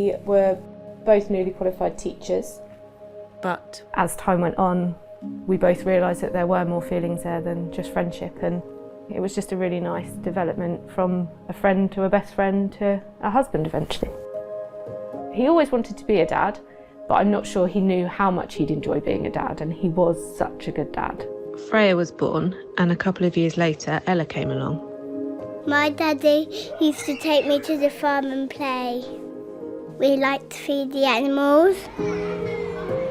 We were both newly qualified teachers, but as time went on, we both realised that there were more feelings there than just friendship, and it was just a really nice development from a friend to a best friend to a husband eventually. He always wanted to be a dad, but I'm not sure he knew how much he'd enjoy being a dad, and he was such a good dad. Freya was born, and a couple of years later, Ella came along. My daddy used to take me to the farm and play. We liked to feed the animals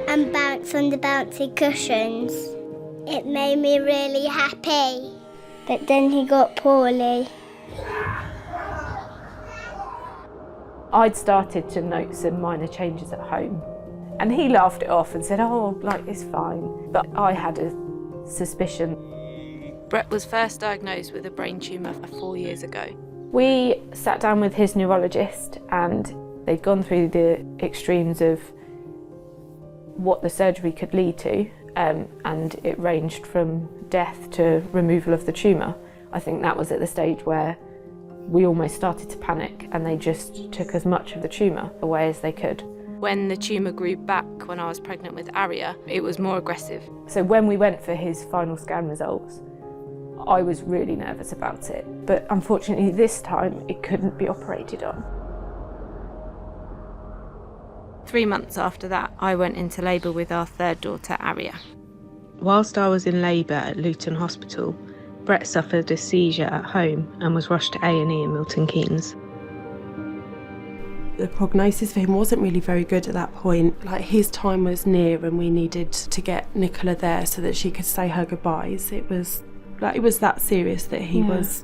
and bounce on the bouncy cushions. It made me really happy. But then he got poorly. I'd started to note some minor changes at home, and he laughed it off and said, "Oh, like, it's fine." But I had a suspicion. Brett was first diagnosed with a brain tumour 4 years ago. We sat down with his neurologist, and they'd gone through the extremes of what the surgery could lead to, and it ranged from death to removal of the tumour. I think that was at the stage where we almost started to panic, and they just took as much of the tumour away as they could. When the tumour grew back when I was pregnant with Ariya, it was more aggressive. So when we went for his final scan results, I was really nervous about it, but unfortunately this time it couldn't be operated on. 3 months after that, I went into labour with our third daughter, Ariya. Whilst I was in labour at Luton Hospital, Brett suffered a seizure at home and was rushed to A&E in Milton Keynes. The prognosis for him wasn't really very good at that point. Like, his time was near and we needed to get Nicola there so that she could say her goodbyes. It was that serious that he was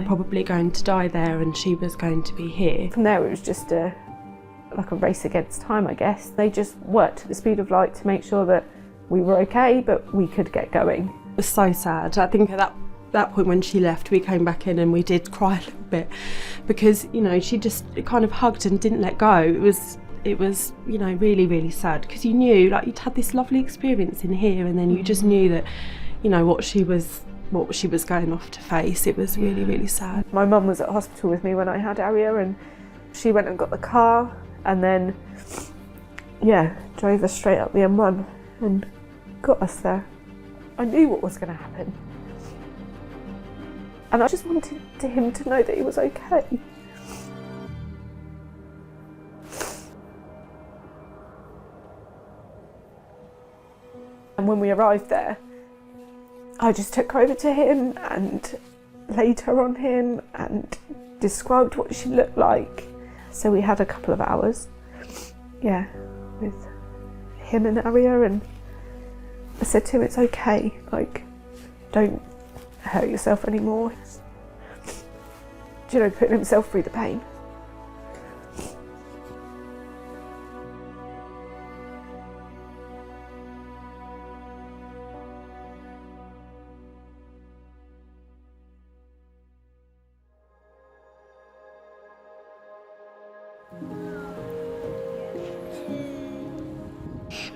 probably going to die there, and she was going to be here. From there it was just like a race against time, I guess. They just worked at the speed of light to make sure that we were okay, but we could get going. It was so sad. I think at that point when she left, we came back in and we did cry a little bit, because she just kind of hugged and didn't let go. It was really, really sad, because you knew, like, you'd had this lovely experience in here, and then you just knew that what she was going off to face. It was really, really sad. My mum was at hospital with me when I had Ariya, and she went and got the car and then drove us straight up the M1 and got us there. I knew what was going to happen, and I just wanted him to know that he was okay. And when we arrived there, I just took her over to him and laid her on him and described what she looked like. So we had a couple of hours, with him and Ariya, and I said to him, "It's okay, like, don't hurt yourself anymore." Putting himself through the pain.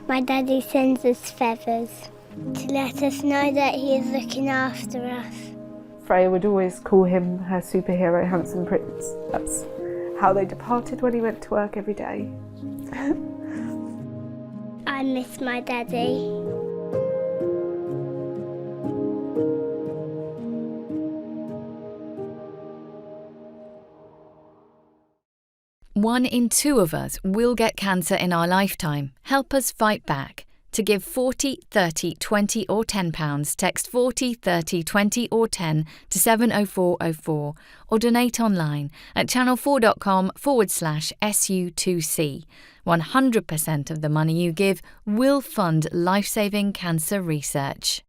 My daddy sends us feathers to let us know that he is looking after us. Freya would always call him her superhero handsome prince. That's how they departed when he went to work every day. I miss my daddy. One in 2 of us will get cancer in our lifetime. Help us fight back. To give 40, 30, 20 or £10, text 40, 30, 20 or 10 to 70404 or donate online at channel4.com/SU2C. 100% of the money you give will fund life-saving cancer research.